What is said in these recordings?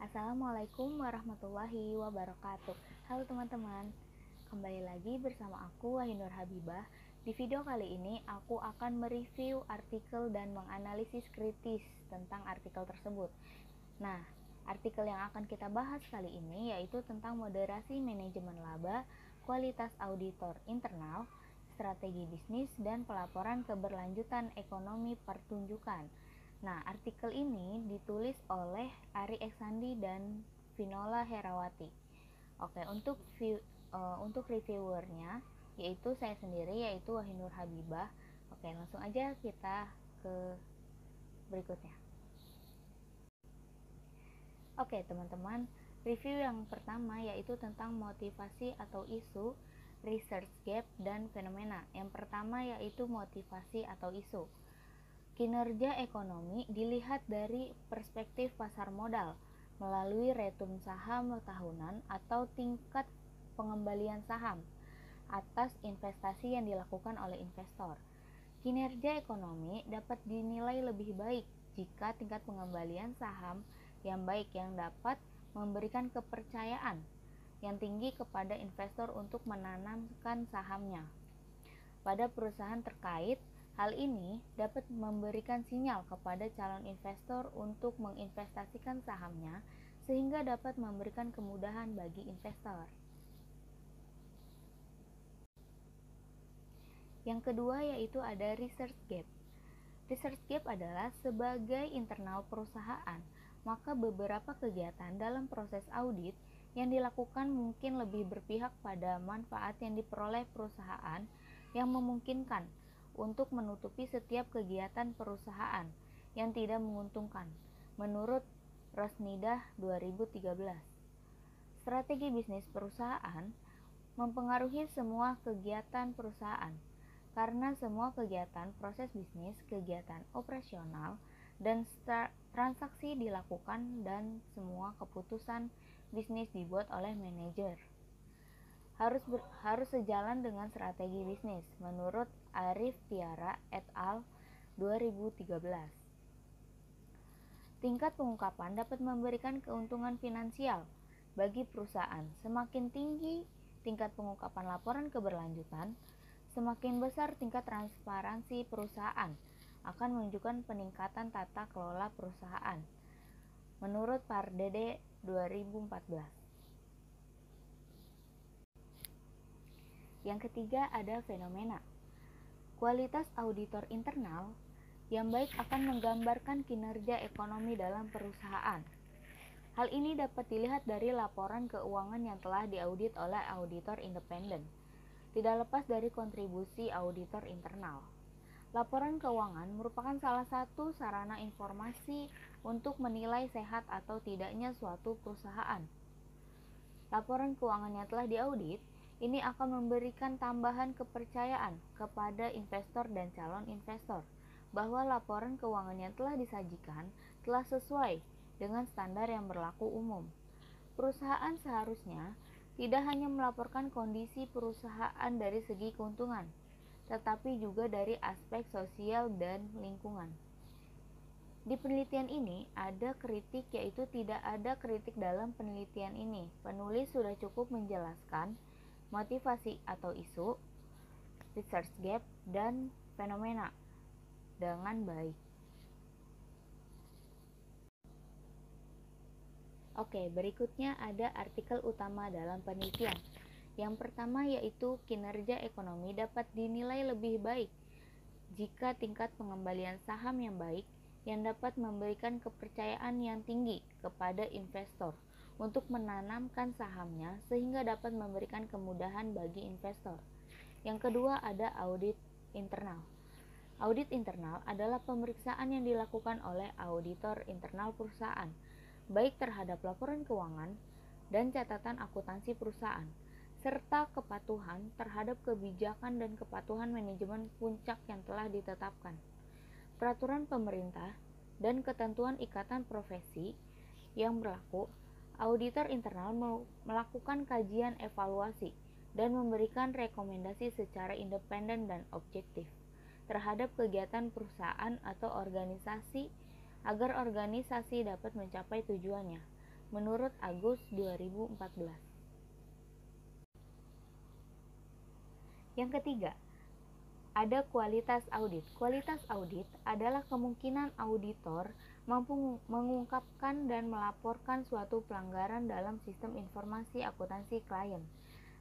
Assalamualaikum warahmatullahi wabarakatuh. Halo teman-teman, kembali lagi bersama aku Wahinur Habibah. Di video kali ini aku akan mereview artikel dan menganalisis kritis tentang artikel tersebut. Nah, artikel yang akan kita bahas kali ini yaitu tentang moderasi manajemen laba, kualitas auditor internal, strategi bisnis, dan pelaporan keberlanjutan ekonomi pertunjukan. Nah, artikel ini ditulis oleh Ari Eksandi dan Vinola Herawati. Oke, untuk reviewernya yaitu saya sendiri, yaitu Wahinur Habibah. Oke, langsung aja kita ke berikutnya. Oke, teman-teman, review yang pertama yaitu tentang motivasi atau isu, research gap, dan fenomena. Yang pertama yaitu motivasi atau isu. Kinerja ekonomi dilihat dari perspektif pasar modal melalui return saham tahunan atau tingkat pengembalian saham atas investasi yang dilakukan oleh investor. Kinerja ekonomi dapat dinilai lebih baik jika tingkat pengembalian saham yang baik yang dapat memberikan kepercayaan yang tinggi kepada investor untuk menanamkan sahamnya pada perusahaan terkait. Hal ini dapat memberikan sinyal kepada calon investor untuk menginvestasikan sahamnya sehingga dapat memberikan kemudahan bagi investor. Yang kedua yaitu ada research gap. Research gap adalah sebagai internal perusahaan, maka beberapa kegiatan dalam proses audit yang dilakukan mungkin lebih berpihak pada manfaat yang diperoleh perusahaan yang memungkinkan untuk menutupi setiap kegiatan perusahaan yang tidak menguntungkan, menurut Rosnidah 2013. Strategi bisnis perusahaan mempengaruhi semua kegiatan perusahaan, karena semua kegiatan proses bisnis, kegiatan operasional, dan transaksi dilakukan dan semua keputusan bisnis dibuat oleh manajer. Harus sejalan dengan strategi bisnis, menurut Arif Tiara et al. 2013. Tingkat pengungkapan dapat memberikan keuntungan finansial bagi perusahaan. Semakin tinggi tingkat pengungkapan laporan keberlanjutan, semakin besar tingkat transparansi perusahaan akan menunjukkan peningkatan tata kelola perusahaan, menurut Pardede 2014. Yang ketiga ada fenomena. Kualitas auditor internal yang baik akan menggambarkan kinerja ekonomi dalam perusahaan. Hal ini dapat dilihat dari laporan keuangan yang telah diaudit oleh auditor independen, tidak lepas dari kontribusi auditor internal. Laporan keuangan merupakan salah satu sarana informasi untuk menilai sehat atau tidaknya suatu perusahaan. Laporan keuangan yang telah diaudit ini akan memberikan tambahan kepercayaan kepada investor dan calon investor bahwa laporan keuangan yang telah disajikan telah sesuai dengan standar yang berlaku umum. Perusahaan seharusnya tidak hanya melaporkan kondisi perusahaan dari segi keuntungan, tetapi juga dari aspek sosial dan lingkungan. Di penelitian ini ada kritik, yaitu tidak ada kritik dalam penelitian ini. Penulis sudah cukup menjelaskan motivasi atau isu, research gap, dan fenomena dengan baik. Oke, berikutnya ada artikel utama dalam penelitian. Yang pertama yaitu kinerja ekonomi dapat dinilai lebih baik jika tingkat pengembalian saham yang baik yang dapat memberikan kepercayaan yang tinggi kepada investor untuk menanamkan sahamnya sehingga dapat memberikan kemudahan bagi investor. Yang kedua ada audit internal. Audit internal adalah pemeriksaan yang dilakukan oleh auditor internal perusahaan, baik terhadap laporan keuangan dan catatan akuntansi perusahaan, serta kepatuhan terhadap kebijakan dan kepatuhan manajemen puncak yang telah ditetapkan, peraturan pemerintah, dan ketentuan ikatan profesi yang berlaku. Auditor internal melakukan kajian evaluasi dan memberikan rekomendasi secara independen dan objektif terhadap kegiatan perusahaan atau organisasi agar organisasi dapat mencapai tujuannya. menurut Agus 2014. Yang ketiga, ada kualitas audit. Kualitas audit adalah kemungkinan auditor mampu mengungkapkan dan melaporkan suatu pelanggaran dalam sistem informasi akuntansi klien.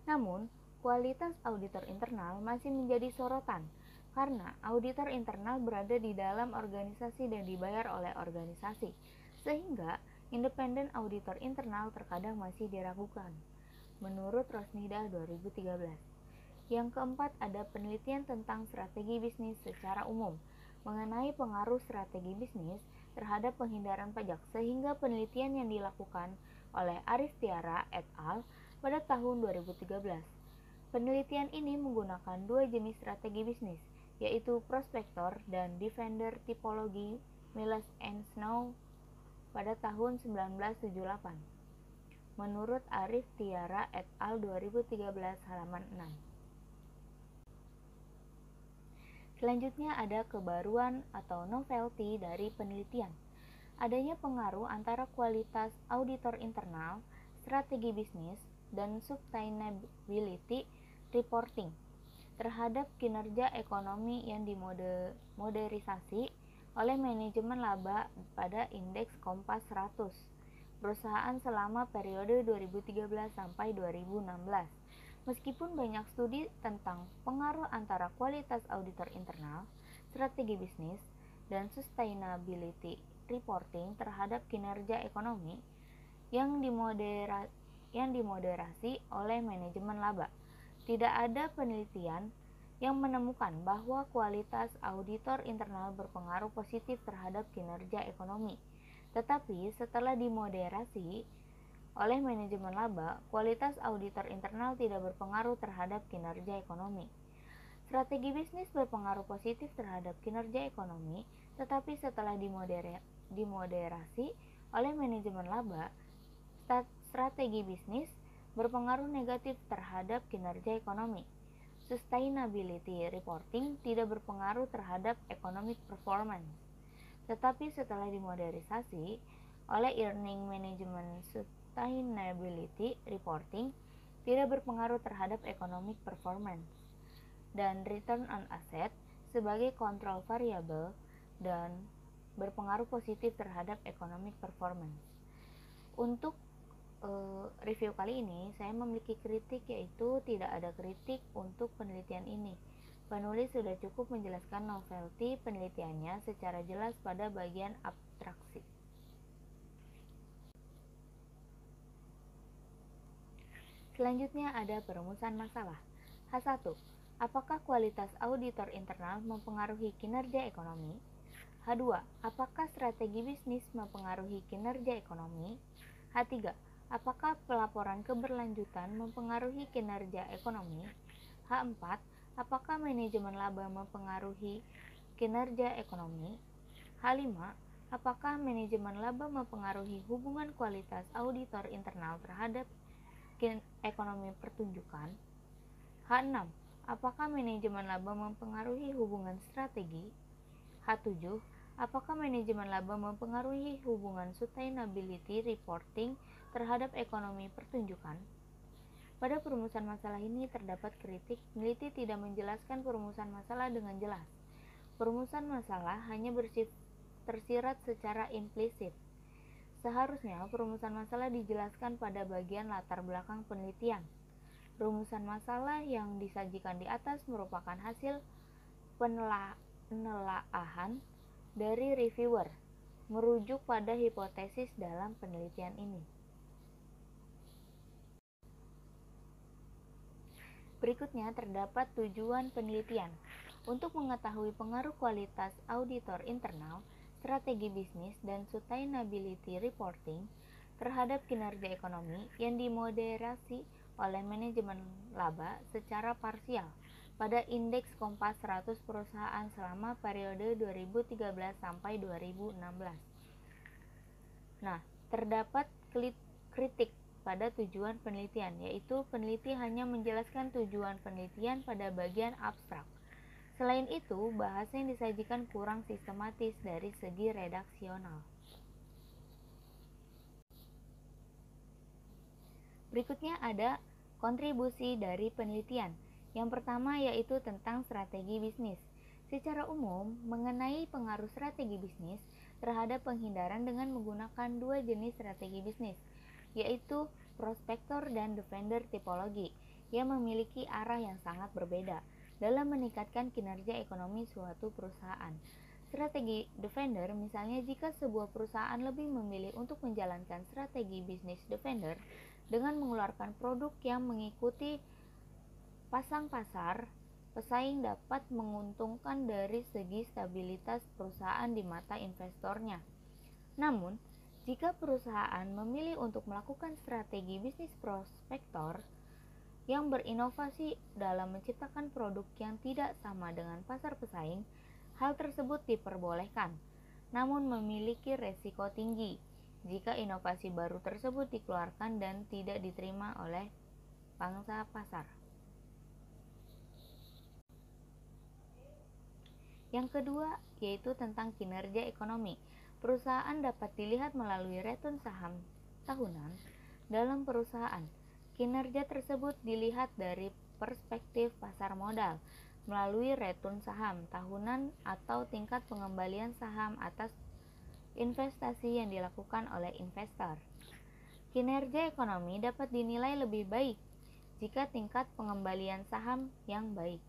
Namun, kualitas auditor internal masih menjadi sorotan karena auditor internal berada di dalam organisasi dan dibayar oleh organisasi, sehingga independen auditor internal terkadang masih diragukan. Menurut Rosnida 2013. Yang keempat, ada penelitian tentang strategi bisnis secara umum mengenai pengaruh strategi bisnis terhadap penghindaran pajak, sehingga penelitian yang dilakukan oleh Arif Tiara et al. Pada tahun 2013. Penelitian ini menggunakan dua jenis strategi bisnis, yaitu prospektor dan defender tipologi Miles and Snow pada tahun 1978. Menurut Arif Tiara et al. 2013 halaman 6. Selanjutnya ada kebaruan atau novelty dari penelitian. Adanya pengaruh antara kualitas auditor internal, strategi bisnis, dan sustainability reporting terhadap kinerja ekonomi yang dimoderisasi oleh manajemen laba pada indeks Kompas 100 perusahaan selama periode 2013 sampai 2016. Meskipun banyak studi tentang pengaruh antara kualitas auditor internal, strategi bisnis, dan sustainability reporting terhadap kinerja ekonomi yang dimoderasi oleh manajemen laba, tidak ada penelitian yang menemukan bahwa kualitas auditor internal berpengaruh positif terhadap kinerja ekonomi. Tetapi setelah dimoderasi oleh manajemen laba, kualitas auditor internal tidak berpengaruh terhadap kinerja ekonomi. Strategi bisnis berpengaruh positif terhadap kinerja ekonomi, tetapi setelah dimoderasi oleh manajemen laba, strategi bisnis berpengaruh negatif terhadap kinerja ekonomi. Sustainability reporting tidak berpengaruh terhadap economic performance, tetapi setelah dimodernisasi oleh earning management, sustainability reporting tidak berpengaruh terhadap economic performance. Dan return on asset sebagai kontrol variabel dan berpengaruh positif terhadap economic performance. Untuk review kali ini saya memiliki kritik, yaitu tidak ada kritik untuk penelitian ini. Penulis sudah cukup menjelaskan novelty penelitiannya secara jelas pada bagian abstraksi. Selanjutnya ada perumusan masalah. H1. Apakah kualitas auditor internal mempengaruhi kinerja ekonomi? H2. Apakah strategi bisnis mempengaruhi kinerja ekonomi? H3. Apakah pelaporan keberlanjutan mempengaruhi kinerja ekonomi? H4. Apakah manajemen laba mempengaruhi kinerja ekonomi? H5. Apakah manajemen laba mempengaruhi hubungan kualitas auditor internal terhadap ekonomi pertunjukan? H6. Apakah manajemen laba mempengaruhi hubungan strategi? H7. Apakah manajemen laba mempengaruhi hubungan sustainability reporting terhadap ekonomi pertunjukan? Pada perumusan masalah ini terdapat kritik, peneliti tidak menjelaskan perumusan masalah dengan jelas. Perumusan masalah hanya tersirat secara implisit. Seharusnya perumusan masalah dijelaskan pada bagian latar belakang penelitian. Rumusan masalah yang disajikan di atas merupakan hasil penelaahan dari reviewer, merujuk pada hipotesis dalam penelitian ini. Berikutnya terdapat tujuan penelitian. Untuk mengetahui pengaruh kualitas auditor internal, strategi bisnis, dan sustainability reporting terhadap kinerja ekonomi yang dimoderasi oleh manajemen laba secara parsial pada indeks Kompas 100 perusahaan selama periode 2013 sampai 2016. Nah, terdapat kritik pada tujuan penelitian, yaitu peneliti hanya menjelaskan tujuan penelitian pada bagian abstrak. Selain itu, bahasa yang disajikan kurang sistematis dari segi redaksional. Berikutnya ada kontribusi dari penelitian. Yang pertama yaitu tentang strategi bisnis. Secara umum, mengenai pengaruh strategi bisnis terhadap penghindaran dengan menggunakan dua jenis strategi bisnis, yaitu prospektor dan defender tipologi, yang memiliki arah yang sangat berbeda dalam meningkatkan kinerja ekonomi suatu perusahaan. Strategi defender, misalnya jika sebuah perusahaan lebih memilih untuk menjalankan strategi bisnis defender dengan mengeluarkan produk yang mengikuti pasang pasar, pesaing dapat menguntungkan dari segi stabilitas perusahaan di mata investornya. Namun, jika perusahaan memilih untuk melakukan strategi bisnis prospektor yang berinovasi dalam menciptakan produk yang tidak sama dengan pasar pesaing, hal tersebut diperbolehkan, namun memiliki resiko tinggi jika inovasi baru tersebut dikeluarkan dan tidak diterima oleh pangsa pasar. Yang kedua yaitu tentang kinerja ekonomi. Perusahaan dapat dilihat melalui return saham tahunan dalam perusahaan. Kinerja tersebut dilihat dari perspektif pasar modal melalui return saham tahunan atau tingkat pengembalian saham atas investasi yang dilakukan oleh investor. Kinerja ekonomi dapat dinilai lebih baik jika tingkat pengembalian saham yang baik,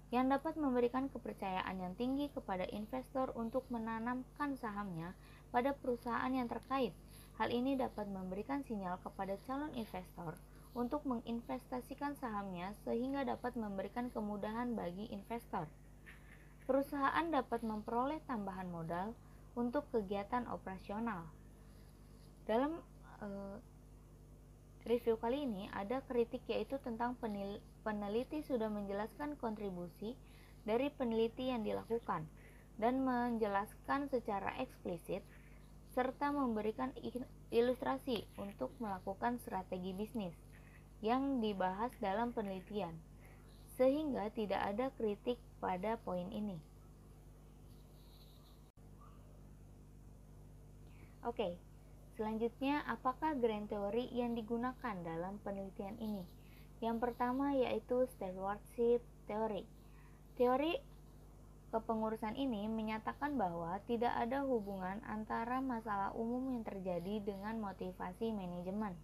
yang dapat memberikan kepercayaan yang tinggi kepada investor untuk menanamkan sahamnya pada perusahaan yang terkait. Hal ini dapat memberikan sinyal kepada calon investor untuk menginvestasikan sahamnya sehingga dapat memberikan kemudahan bagi investor. Perusahaan dapat memperoleh tambahan modal untuk kegiatan operasional. Dalam review kali ini ada kritik yaitu tentang peneliti sudah menjelaskan kontribusi dari peneliti yang dilakukan dan menjelaskan secara eksplisit serta memberikan ilustrasi untuk melakukan strategi bisnis yang dibahas dalam penelitian, sehingga tidak ada kritik pada poin ini. Oke, selanjutnya apakah grand teori yang digunakan dalam penelitian ini? Yang pertama yaitu stewardship theory. Teori kepengurusan ini menyatakan bahwa tidak ada hubungan antara masalah umum yang terjadi dengan motivasi manajemen.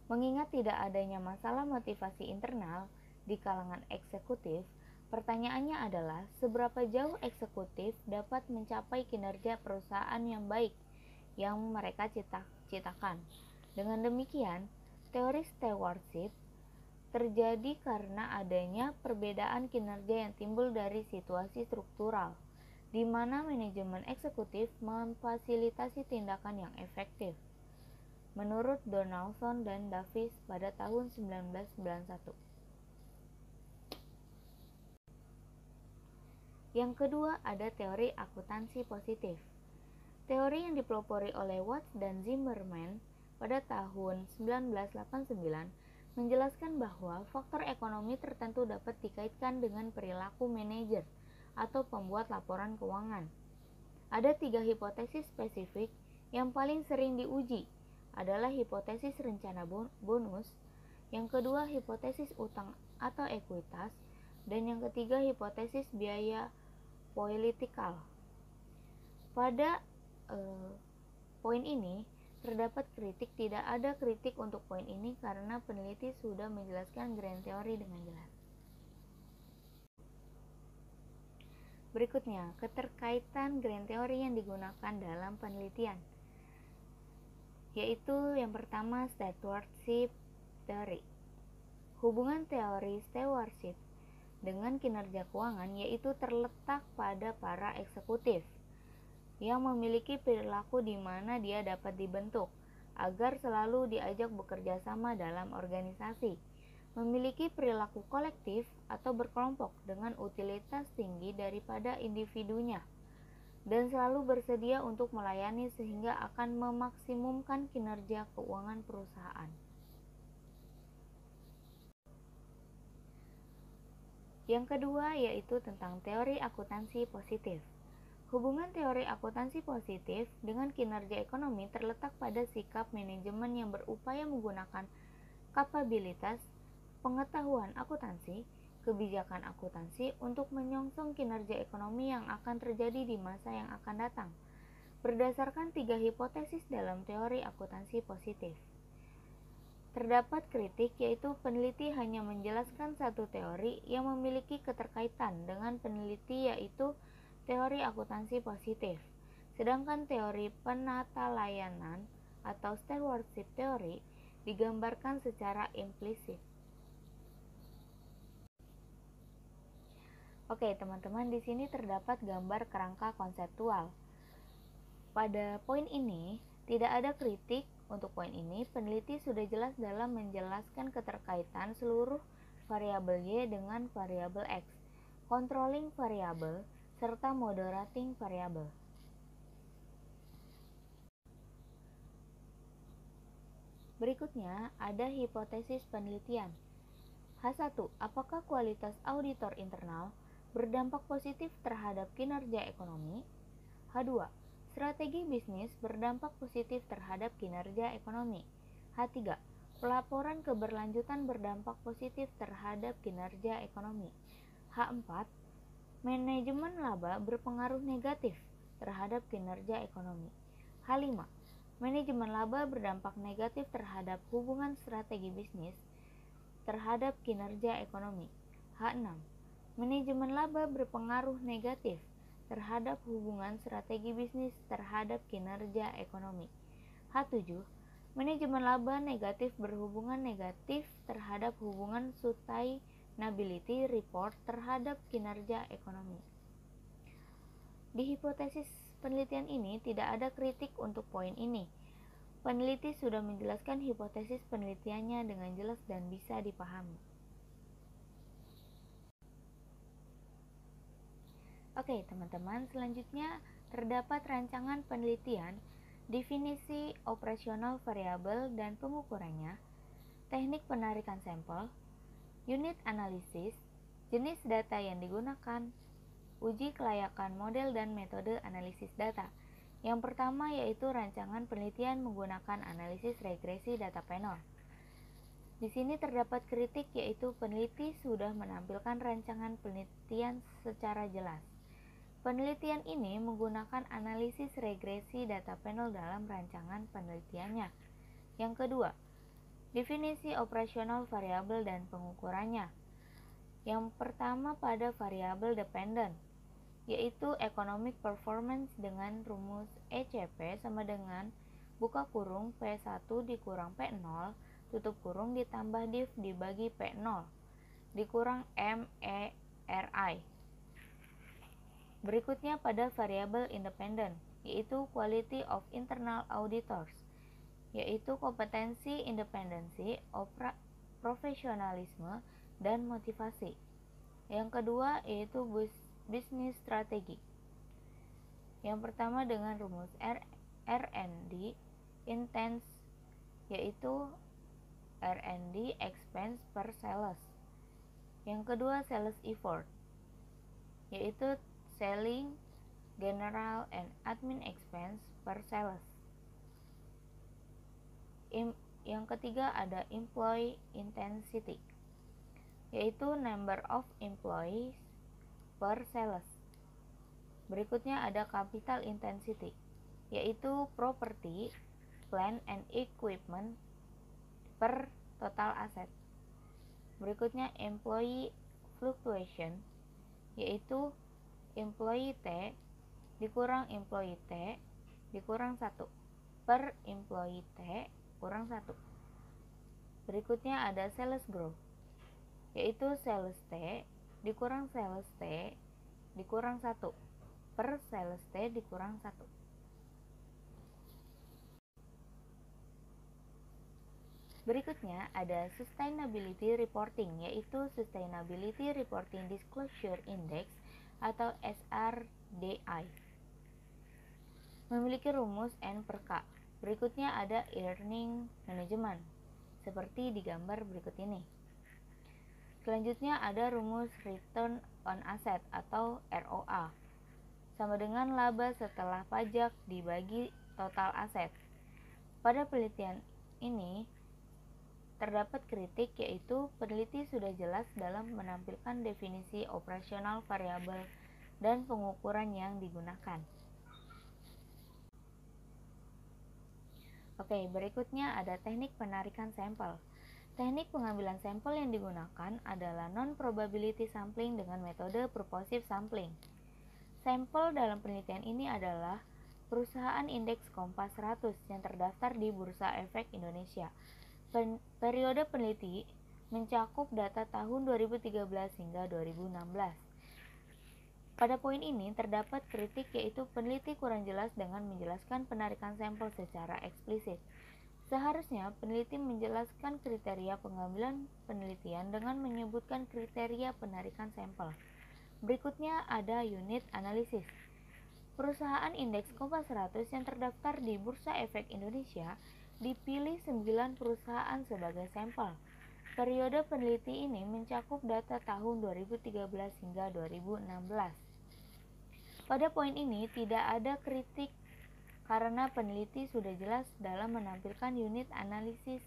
Mengingat tidak adanya masalah motivasi internal di kalangan eksekutif, pertanyaannya adalah seberapa jauh eksekutif dapat mencapai kinerja perusahaan yang baik yang mereka citakan. Dengan demikian, teori stewardship terjadi karena adanya perbedaan kinerja yang timbul dari situasi struktural, di mana manajemen eksekutif memfasilitasi tindakan yang efektif. Menurut Donaldson dan Davis pada tahun 1991. Yang kedua ada teori akuntansi positif. Teori yang dipelopori oleh Watts dan Zimmerman pada tahun 1989 menjelaskan bahwa faktor ekonomi tertentu dapat dikaitkan dengan perilaku manajer atau pembuat laporan keuangan. Ada 3 hipotesis spesifik yang paling sering diuji adalah hipotesis rencana bonus, yang kedua hipotesis utang atau ekuitas, dan yang ketiga hipotesis biaya politikal. Pada poin ini terdapat kritik. Tidak ada kritik untuk poin ini karena peneliti sudah menjelaskan grand teori dengan jelas. Berikutnya, keterkaitan grand teori yang digunakan dalam penelitian, yaitu yang pertama stewardship theory. Hubungan teori stewardship dengan kinerja keuangan yaitu terletak pada para eksekutif yang memiliki perilaku di mana dia dapat dibentuk agar selalu diajak bekerja sama dalam organisasi, memiliki perilaku kolektif atau berkelompok dengan utilitas tinggi daripada individunya, dan selalu bersedia untuk melayani sehingga akan memaksimumkan kinerja keuangan perusahaan. Yang kedua yaitu tentang teori akuntansi positif. Hubungan teori akuntansi positif dengan kinerja ekonomi terletak pada sikap manajemen yang berupaya menggunakan kapabilitas, pengetahuan akuntansi, kebijakan akuntansi untuk menyongsong kinerja ekonomi yang akan terjadi di masa yang akan datang, berdasarkan 3 hipotesis dalam teori akuntansi positif. Terdapat kritik, yaitu peneliti hanya menjelaskan satu teori yang memiliki keterkaitan dengan peneliti, yaitu teori akuntansi positif, sedangkan teori penata layanan atau stewardship theory digambarkan secara implisit. Oke, teman-teman, di sini terdapat gambar kerangka konseptual. Pada poin ini, tidak ada kritik. Untuk poin ini, peneliti sudah jelas dalam menjelaskan keterkaitan seluruh variabel Y dengan variabel X, controlling variable, serta moderating variable. Berikutnya, ada hipotesis penelitian. H1. Apakah kualitas auditor internal berdampak positif terhadap kinerja ekonomi? H2. Strategi bisnis berdampak positif terhadap kinerja ekonomi. H3. Pelaporan keberlanjutan berdampak positif terhadap kinerja ekonomi. H4. Manajemen laba berpengaruh negatif terhadap kinerja ekonomi. H5. Manajemen laba berdampak negatif terhadap hubungan strategi bisnis terhadap kinerja ekonomi. H6. Manajemen laba berpengaruh negatif terhadap hubungan strategi bisnis terhadap kinerja ekonomi. H7. Manajemen laba negatif berhubungan negatif terhadap hubungan sustainability report terhadap kinerja ekonomi. Di hipotesis penelitian ini tidak ada kritik untuk poin ini. Peneliti sudah menjelaskan hipotesis penelitiannya dengan jelas dan bisa dipahami. Oke, teman-teman, selanjutnya terdapat rancangan penelitian, definisi operasional variabel dan pengukurannya, teknik penarikan sampel, unit analisis, jenis data yang digunakan, uji kelayakan model dan metode analisis data. Yang pertama yaitu rancangan penelitian menggunakan analisis regresi data panel. Di sini terdapat kritik, yaitu peneliti sudah menampilkan rancangan penelitian secara jelas. Penelitian ini menggunakan analisis regresi data panel dalam rancangan penelitiannya. Yang kedua, definisi operasional variabel dan pengukurannya. Yang pertama pada variabel dependent, yaitu economic performance dengan rumus ECP sama dengan buka kurung P1 dikurang P0 tutup kurung ditambah div dibagi P0 dikurang MERI. Berikutnya pada variabel independent, yaitu quality of internal auditors, yaitu kompetensi, independensi, profesionalisme, dan motivasi. Yang kedua yaitu bisnis strategi. Yang pertama dengan rumus R&D intense, yaitu R&D expense per sales. Yang kedua sales effort, yaitu selling, general, and admin expense per sales. Yang ketiga ada employee intensity, yaitu number of employees per sales. Berikutnya ada capital intensity, yaitu property, plant, and equipment per total asset. Berikutnya employee fluctuation, yaitu employee T dikurang employee T dikurang 1 per employee T kurang 1. Berikutnya ada sales growth, yaitu sales T dikurang sales T dikurang 1 per sales T dikurang 1. Berikutnya ada sustainability reporting, yaitu Sustainability Reporting Disclosure Index atau SRDI. Memiliki rumus N per K. Berikutnya ada earning management, seperti di gambar berikut ini. Selanjutnya ada rumus return on asset atau ROA, sama dengan laba setelah pajak dibagi total aset. Pada penelitian ini, terdapat kritik, yaitu peneliti sudah jelas dalam menampilkan definisi operasional variabel dan pengukuran yang digunakan. Oke, berikutnya ada teknik penarikan sampel. Teknik pengambilan sampel yang digunakan adalah non-probability sampling dengan metode purposive sampling. Sampel dalam penelitian ini adalah perusahaan indeks Kompas 100 yang terdaftar di Bursa Efek Indonesia. Periode peneliti mencakup data tahun 2013 hingga 2016. Pada poin ini terdapat kritik, yaitu peneliti kurang jelas dengan menjelaskan penarikan sampel secara eksplisit. Seharusnya peneliti menjelaskan kriteria pengambilan penelitian dengan menyebutkan kriteria penarikan sampel. Berikutnya ada unit analisis. Perusahaan indeks Kompas 100 yang terdaftar di Bursa Efek Indonesia dipilih 9 perusahaan sebagai sampel. Periode peneliti ini mencakup data tahun 2013 hingga 2016. Pada poin ini tidak ada kritik karena peneliti sudah jelas dalam menampilkan unit analisis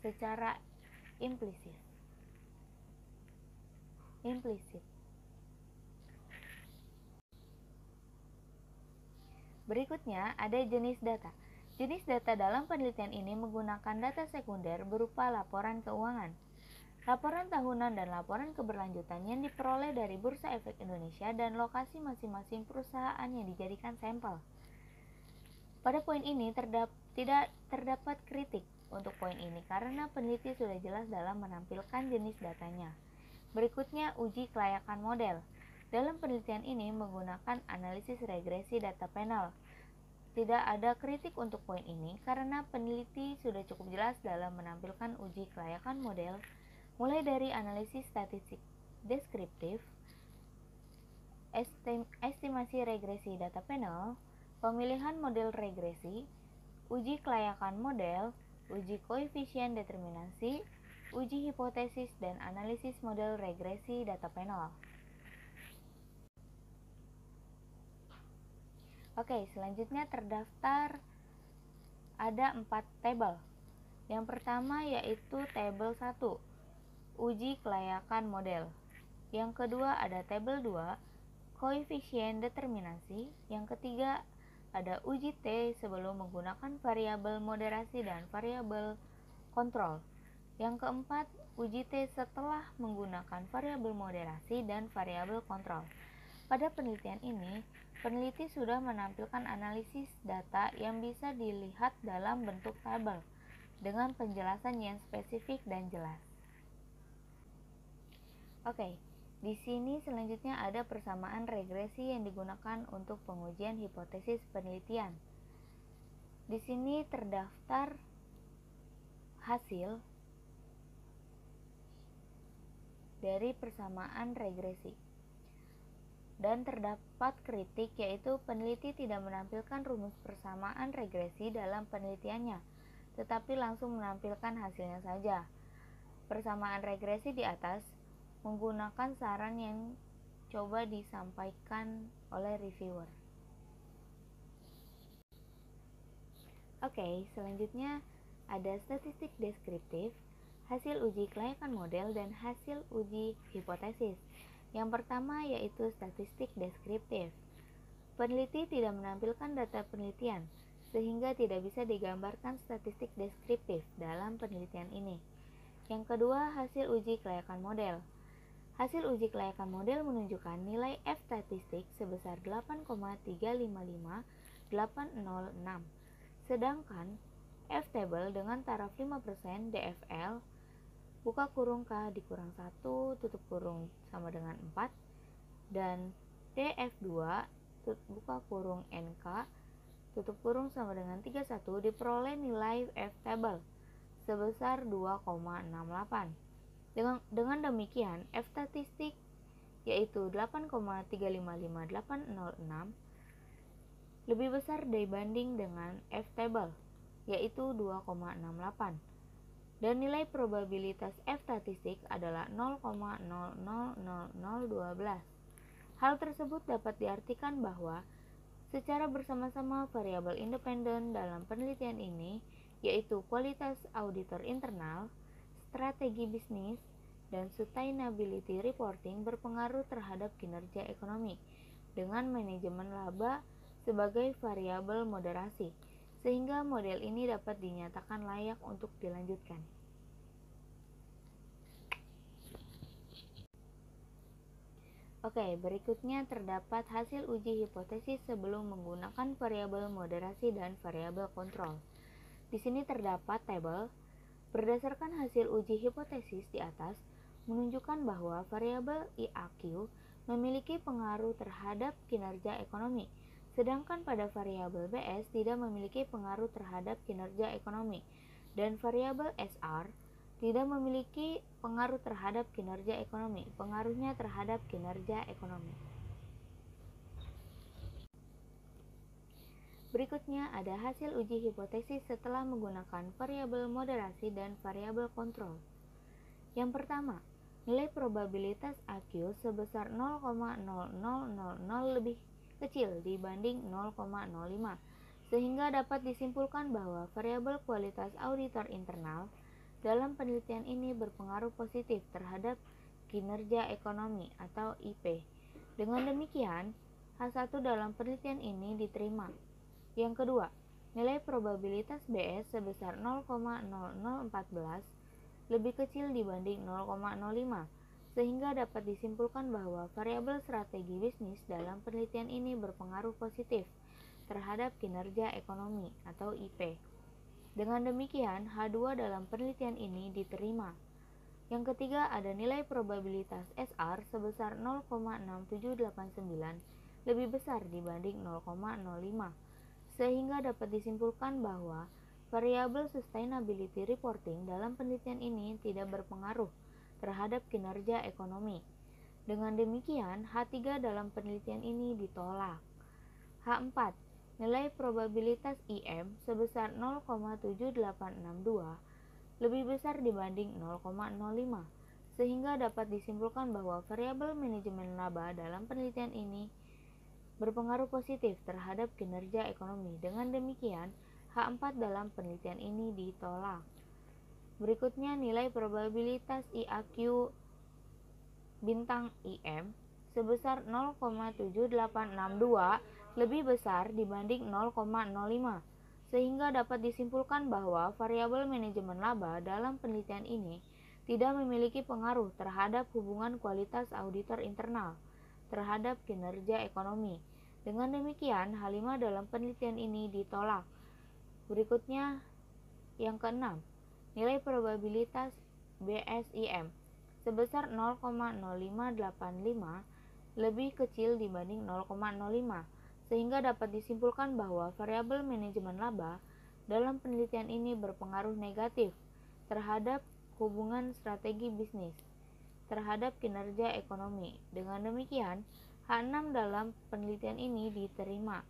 secara implisit. Berikutnya ada jenis data. Jenis data dalam penelitian ini menggunakan data sekunder berupa laporan keuangan, laporan tahunan, dan laporan keberlanjutan yang diperoleh dari Bursa Efek Indonesia dan lokasi masing-masing perusahaan yang dijadikan sampel. Pada poin ini tidak terdapat kritik untuk poin ini karena peneliti sudah jelas dalam menampilkan jenis datanya. Berikutnya uji kelayakan model. Dalam penelitian ini menggunakan analisis regresi data panel. Tidak ada kritik untuk poin ini karena peneliti sudah cukup jelas dalam menampilkan uji kelayakan model, mulai dari analisis statistik deskriptif, estimasi regresi data panel, pemilihan model regresi, uji kelayakan model, uji koefisien determinasi, uji hipotesis, dan analisis model regresi data panel. Oke, selanjutnya terdaftar ada 4 tabel. Yang pertama yaitu tabel 1, uji kelayakan model. Yang kedua ada tabel 2, koefisien determinasi. Yang ketiga ada uji T sebelum menggunakan variabel moderasi dan variabel kontrol. Yang keempat, uji T setelah menggunakan variabel moderasi dan variabel kontrol. Pada penelitian ini, peneliti sudah menampilkan analisis data yang bisa dilihat dalam bentuk tabel dengan penjelasan yang spesifik dan jelas. Oke, di sini selanjutnya ada persamaan regresi yang digunakan untuk pengujian hipotesis penelitian. Di sini terdaftar hasil dari persamaan regresi. Dan terdapat kritik, yaitu peneliti tidak menampilkan rumus persamaan regresi dalam penelitiannya, tetapi langsung menampilkan hasilnya saja. Persamaan regresi di atas menggunakan saran yang coba disampaikan oleh reviewer. Oke, selanjutnya ada statistik deskriptif, hasil uji kelayakan model, dan hasil uji hipotesis. Yang pertama yaitu statistik deskriptif. Peneliti tidak menampilkan data penelitian, sehingga tidak bisa digambarkan statistik deskriptif dalam penelitian ini. Yang kedua, hasil uji kelayakan model. Hasil uji kelayakan model menunjukkan nilai F statistik sebesar 8,355806, sedangkan F table dengan taraf 5% DFL buka kurung K dikurang 1 tutup kurung sama dengan 4 dan DF2 buka kurung NK tutup kurung sama dengan 31 diperoleh nilai F table sebesar 2,68. Dengan demikian F statistik yaitu 8,355806 lebih besar dibanding dengan F table yaitu 2,68. Dan nilai probabilitas F statistik adalah 0,000012. Hal tersebut dapat diartikan bahwa secara bersama-sama variabel independen dalam penelitian ini yaitu kualitas auditor internal, strategi bisnis, dan sustainability reporting berpengaruh terhadap kinerja ekonomi dengan manajemen laba sebagai variabel moderasi, sehingga model ini dapat dinyatakan layak untuk dilanjutkan. Oke, berikutnya terdapat hasil uji hipotesis sebelum menggunakan variabel moderasi dan variabel kontrol. Di sini terdapat tabel. Berdasarkan hasil uji hipotesis di atas, menunjukkan bahwa variabel IAQ memiliki pengaruh terhadap kinerja ekonomi, sedangkan pada variabel BS tidak memiliki pengaruh terhadap kinerja ekonomi, dan variabel SR tidak memiliki pengaruh terhadap kinerja ekonomi. Pengaruhnya terhadap kinerja ekonomi. Berikutnya ada hasil uji hipotesis setelah menggunakan variabel moderasi dan variabel kontrol. Yang pertama, nilai probabilitas AQ sebesar 0,0000 lebih kecil dibanding 0,05, sehingga dapat disimpulkan bahwa variabel kualitas auditor internal dalam penelitian ini berpengaruh positif terhadap kinerja ekonomi atau IP. Dengan demikian, H1 dalam penelitian ini diterima. Yang kedua, nilai probabilitas BS sebesar 0,0014 lebih kecil dibanding 0,05, sehingga dapat disimpulkan bahwa variabel strategi bisnis dalam penelitian ini berpengaruh positif terhadap kinerja ekonomi atau IP. Dengan demikian, H2 dalam penelitian ini diterima. Yang ketiga, ada nilai probabilitas SR sebesar 0,6789 lebih besar dibanding 0,05, sehingga dapat disimpulkan bahwa variabel sustainability reporting dalam penelitian ini tidak berpengaruh terhadap kinerja ekonomi. Dengan demikian, H3 dalam penelitian ini ditolak. H4, nilai probabilitas IM sebesar 0,7862 lebih besar dibanding 0,05, sehingga dapat disimpulkan bahwa variabel manajemen laba dalam penelitian ini berpengaruh positif terhadap kinerja ekonomi. Dengan demikian, H4 dalam penelitian ini ditolak. Berikutnya, nilai probabilitas IAQ bintang IM sebesar 0,7862 lebih besar dibanding 0,05, sehingga dapat disimpulkan bahwa variabel manajemen laba dalam penelitian ini tidak memiliki pengaruh terhadap hubungan kualitas auditor internal terhadap kinerja ekonomi. Dengan demikian, H5 dalam penelitian ini ditolak. Berikutnya, yang keenam, nilai probabilitas BSIM sebesar 0,0585 lebih kecil dibanding 0,05, sehingga dapat disimpulkan bahwa variabel manajemen laba dalam penelitian ini berpengaruh negatif terhadap hubungan strategi bisnis terhadap kinerja ekonomi. Dengan demikian, H6 dalam penelitian ini diterima.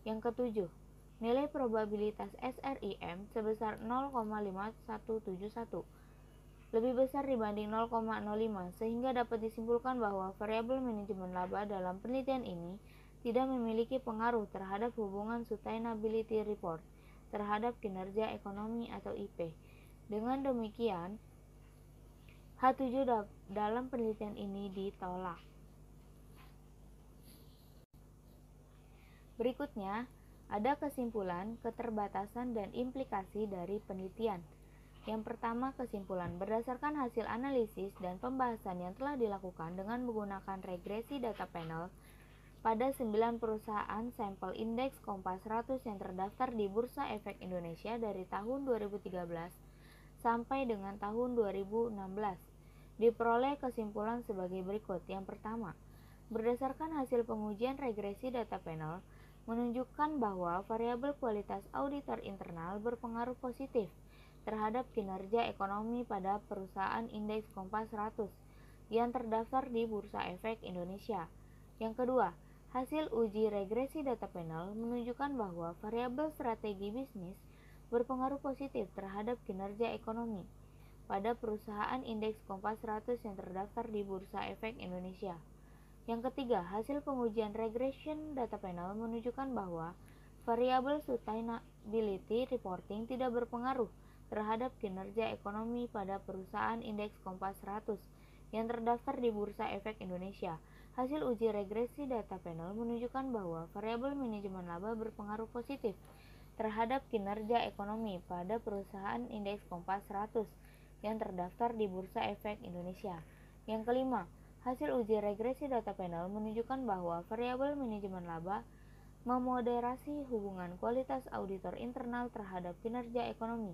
Yang ketujuh, nilai probabilitas SRIM sebesar 0,5171 lebih besar dibanding 0,05, sehingga dapat disimpulkan bahwa variabel manajemen laba dalam penelitian ini tidak memiliki pengaruh terhadap hubungan sustainability report terhadap kinerja ekonomi atau IP. Dengan demikian, H7 dalam penelitian ini ditolak. Berikutnya, ada kesimpulan, keterbatasan, dan implikasi dari penelitian. Yang pertama, kesimpulan berdasarkan hasil analisis dan pembahasan yang telah dilakukan dengan menggunakan regresi data panel pada 9 perusahaan sampel indeks Kompas 100 yang terdaftar di Bursa Efek Indonesia dari tahun 2013 sampai dengan tahun 2016. Diperoleh kesimpulan sebagai berikut. Yang pertama, berdasarkan hasil pengujian regresi data panel menunjukkan bahwa variabel kualitas auditor internal berpengaruh positif terhadap kinerja ekonomi pada perusahaan indeks Kompas 100 yang terdaftar di Bursa Efek Indonesia. Yang kedua, hasil uji regresi data panel menunjukkan bahwa variabel strategi bisnis berpengaruh positif terhadap kinerja ekonomi pada perusahaan indeks Kompas 100 yang terdaftar di Bursa Efek Indonesia. Yang ketiga, hasil pengujian regression data panel menunjukkan bahwa variabel Sustainability reporting tidak berpengaruh terhadap kinerja ekonomi pada perusahaan indeks Kompas 100 yang terdaftar di Bursa Efek Indonesia. Hasil uji regresi data panel menunjukkan bahwa variabel manajemen laba berpengaruh positif terhadap kinerja ekonomi pada perusahaan indeks Kompas 100 yang terdaftar di Bursa Efek Indonesia. Yang kelima, hasil uji regresi data panel menunjukkan bahwa variabel manajemen laba memoderasi hubungan kualitas auditor internal terhadap kinerja ekonomi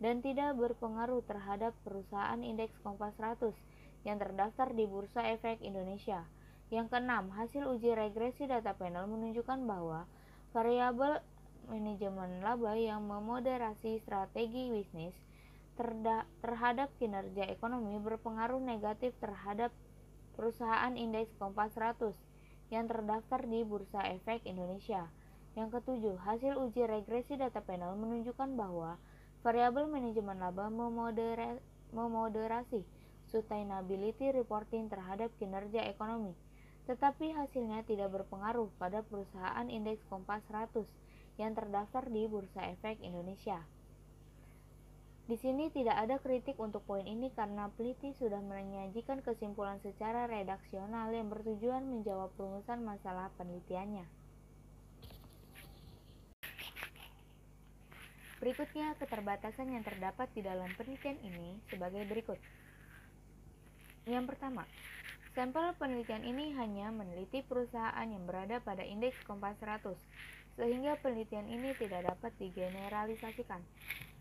dan tidak berpengaruh terhadap perusahaan indeks Kompas 100 yang terdaftar di Bursa Efek Indonesia. Yang keenam, hasil uji regresi data panel menunjukkan bahwa variabel manajemen laba yang memoderasi strategi bisnis terhadap kinerja ekonomi berpengaruh negatif terhadap perusahaan indeks Kompas 100 yang terdaftar di Bursa Efek Indonesia. Yang ketujuh, hasil uji regresi data panel menunjukkan bahwa variabel manajemen laba memoderasi sustainability reporting terhadap kinerja ekonomi, tetapi hasilnya tidak berpengaruh pada perusahaan indeks Kompas 100 yang terdaftar di Bursa Efek Indonesia. Di sini tidak ada kritik untuk poin ini karena peliti sudah menyajikan kesimpulan secara redaksional yang bertujuan menjawab rumusan masalah penelitiannya. Berikutnya, keterbatasan yang terdapat di dalam penelitian ini sebagai berikut. Yang pertama, sampel penelitian ini hanya meneliti perusahaan yang berada pada indeks Kompas 100, sehingga penelitian ini tidak dapat digeneralisasikan.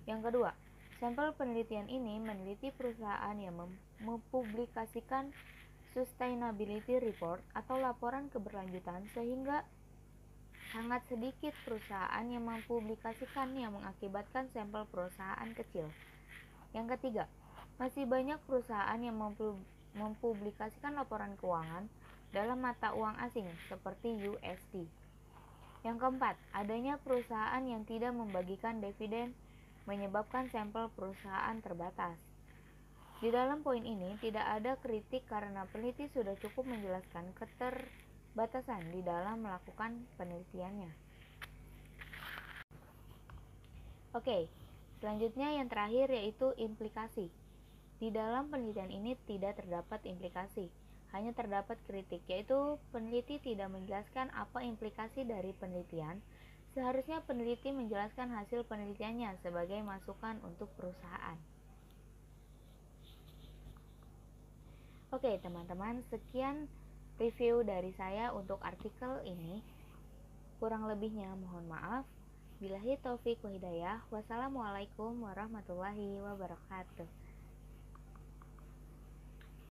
Yang kedua, sampel penelitian ini meneliti perusahaan yang mempublikasikan sustainability report atau laporan keberlanjutan, sehingga sangat sedikit perusahaan yang mempublikasikan yang mengakibatkan sampel perusahaan kecil. Yang ketiga, masih banyak perusahaan yang mempublikasikan laporan keuangan dalam mata uang asing seperti USD. Yang keempat, adanya perusahaan yang tidak membagikan dividen menyebabkan sampel perusahaan terbatas. Di dalam poin ini tidak ada kritik karena peneliti sudah cukup menjelaskan keterbatasan di dalam melakukan penelitiannya. Oke, selanjutnya yang terakhir yaitu implikasi. Di dalam penelitian ini tidak terdapat implikasi, hanya terdapat kritik, yaitu peneliti tidak menjelaskan apa implikasi dari penelitian. Seharusnya peneliti menjelaskan hasil penelitiannya sebagai masukan untuk perusahaan. Oke teman-teman, sekian review dari saya untuk artikel ini. Kurang lebihnya mohon maaf. Billahi taufik wa hidayah. Wassalamualaikum warahmatullahi wabarakatuh.